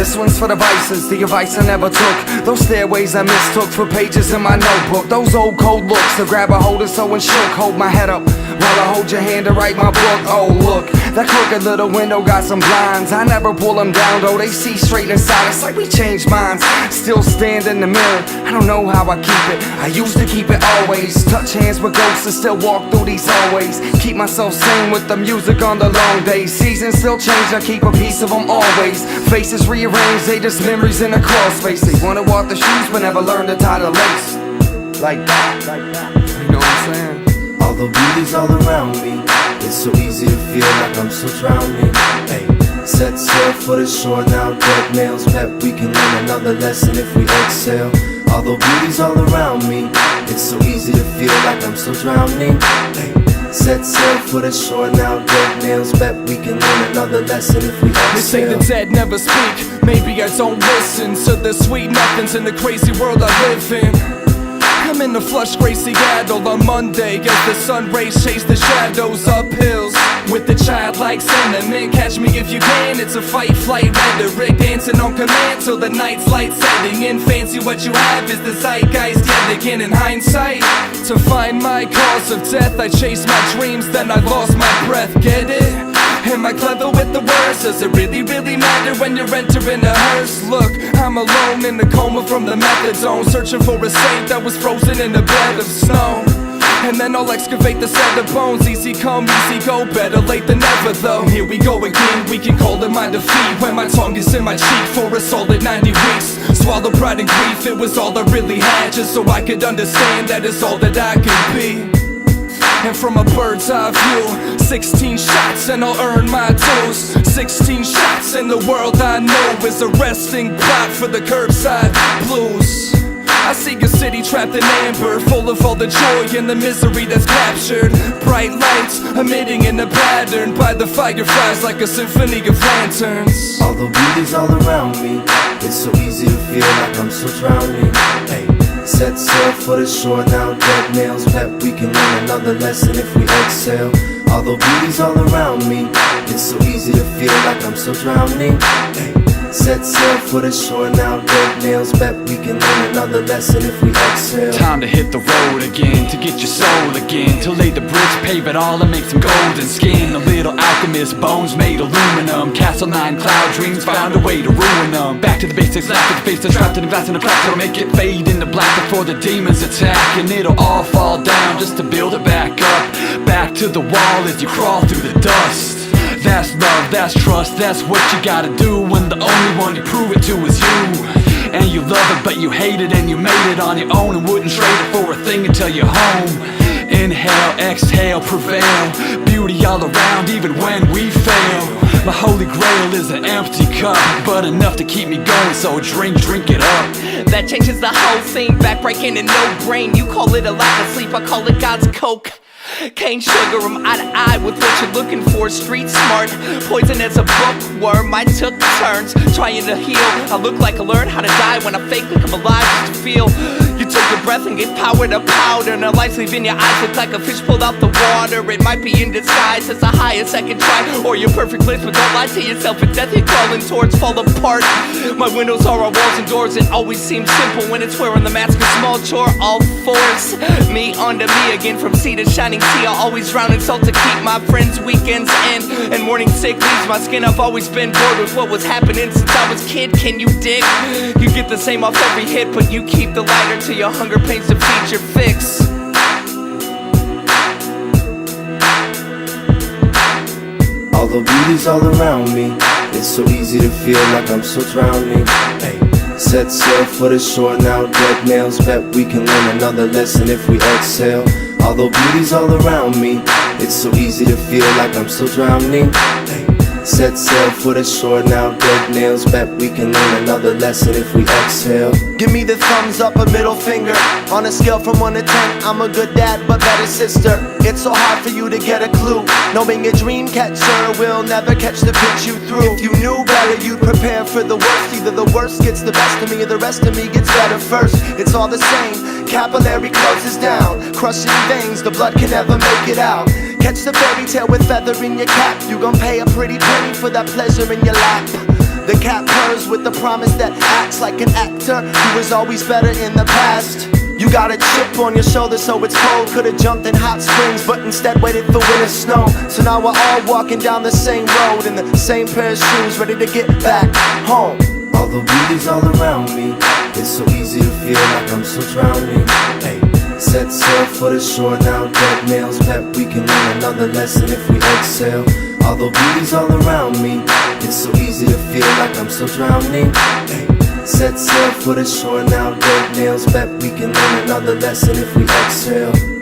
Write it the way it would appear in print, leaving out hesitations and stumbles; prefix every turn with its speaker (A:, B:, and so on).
A: This one's for the vices, the advice I never took. Those stairways I mistook for pages in my notebook. Those old cold looks to grab a hold of so and shook. Hold my head up while I hold your hand to write my book. Oh look, that crooked little window got some blinds. I never pull them down though, they see straight inside. It's like we changed minds. Still stand in the mirror, I don't know how I keep it. I used to keep it always. Touch hands with ghosts and still walk through these hallways. Keep myself sane with the music on the long days. Seasons still change, I keep a piece of them always. Faces rearranged, they just memories in a crawl space. They wanna walk the shoes but never learn to tie the lace. Like that, you know what I'm saying?
B: Although beauty's all around me, it's so easy to feel like I'm still drowning. Hey, set sail for the shore now, dead nails. Bet we can learn another lesson if we exhale. Although beauty's all around me, it's so easy to feel like I'm still drowning. Hey, set sail for the shore now, dead nails. Bet we can learn another lesson if we exhale.
C: They say the dead never speak, maybe I don't listen to the sweet nothings in the crazy world I live in. I'm in the flush gray Seattle on Monday as the sun rays chase the shadows up hills. With the childlike sentiment, catch me if you can. It's a fight, flight, rhetoric, dancing on command till the night's light setting in. Fancy what you have is the zeitgeist yet again in hindsight. To find my cause of death, I chased my dreams, then I lost my breath. Get it? Am I clever with the words? Does it really matter when you're entering a hearse? Look, I'm alone in the coma from the methadone, searching for a saint that was frozen in a bed of snow. And then I'll excavate the set of bones. Easy come, easy go, better late than never though. Here we go again, we can call it my defeat. When my tongue is in my cheek for a solid 90 weeks. Swallow pride and grief, it was all I really had. Just so I could understand that it's all that I could be. And from a bird's eye view, 16 shots and I'll earn my dues. 16 shots in the world I know is a resting plot for the curbside blues. I see a city trapped in amber, full of all the joy and the misery that's captured. Bright lights emitting in a pattern by the fireflies like a symphony of lanterns.
B: Although beauty's all around me, it's so easy to feel like I'm still drowning. Hey, set sail for the shore now, dead nails. Bet we can learn another lesson if we exhale. Although beauty's all around me, it's so easy to feel like I'm still drowning. Hey, set sail for the shore now, dead nails. Bet we can learn another lesson if we exhale.
D: Time to hit the road again, to get your soul again, to lay the bricks, pave it all and make some golden skin. A little alchemist, bones made aluminum. CasOne cloud dreams found a way to ruin them. Back to the basics, laugh at the face that's trapped in the glass and the plaque. Make it fade into black before the demons attack. And it'll all fall down just to build it back up. Back to the wall as you crawl through the dust. That's love, that's trust, that's what you gotta do when the only one you prove it to is you. And you love it but you hate it and you made it on your own and wouldn't trade it for a thing until you're home. Inhale, exhale, prevail, beauty all around even when we fail. My holy grail is an empty cup, but enough to keep me going, so drink it up.
E: That changes the whole scene, backbreaking and no brain. You call it a lack of sleep, I call it God's coke. Cane sugar, I'm eye to eye with what you're looking for. Street smart, poison as a bookworm. I took turns trying to heal. I look like I learned how to die when I fake like I'm alive just to feel. You took your breath and gave power to powder. Now life's leaving your eyes look like a fish pulled out the water. It might be in disguise as the highest second try, or your perfect bliss, but don't lie to yourself. It's death you're crawling towards, fall apart. My windows are our walls and doors. It always seems simple when it's wearing the mask. A small chore, all force me onto me again. From sea to shining sea, I always drown in salt to keep my friends' weekends end. And morning sick leaves my skin. I've always been bored with what was happening since I was kid. Can you dig? You get the same off every hit, but you keep the lighter till your hunger pains defeat your fix.
B: Although beauty's all around me, it's so easy to feel like I'm still drowning. Hey, set sail for the shore now, dead nails. Bet we can learn another lesson if we exhale. Although beauty's all around me, it's so easy to feel like I'm still drowning. Hey, set sail for the shore now, dead nails. Bet we can learn another lesson if we exhale.
F: Give me the thumbs up, a middle finger. On a scale from 1 to 10, I'm a good dad but better sister. It's so hard for you to get a clue, knowing a dream catcher will never catch the pitch you threw. If you knew better, you'd prepare for the worst. Either the worst gets the best of me or the rest of me gets better first. It's all the same, capillary closes down, crushing veins, the blood can never make it out. Catch the fairy tale with feather in your cap, you gon' pay a pretty penny for that pleasure in your lap. The cat purrs with the promise that acts like an actor who was always better in the past. You got a chip on your shoulder so it's cold. Could've jumped in hot springs but instead waited for winter snow. So now we're all walking down the same road in the same pair of shoes, ready to get back home.
B: Although beauty's all around me, it's so easy to feel like I'm still drowning. Hey, set sail for the shore now, dead nails. Bet we can learn another lesson if we exhale. Although beauty's all around me, it's so easy to feel like I'm still drowning. Hey, set sail for the shore now, dead nails. Bet we can learn another lesson if we exhale.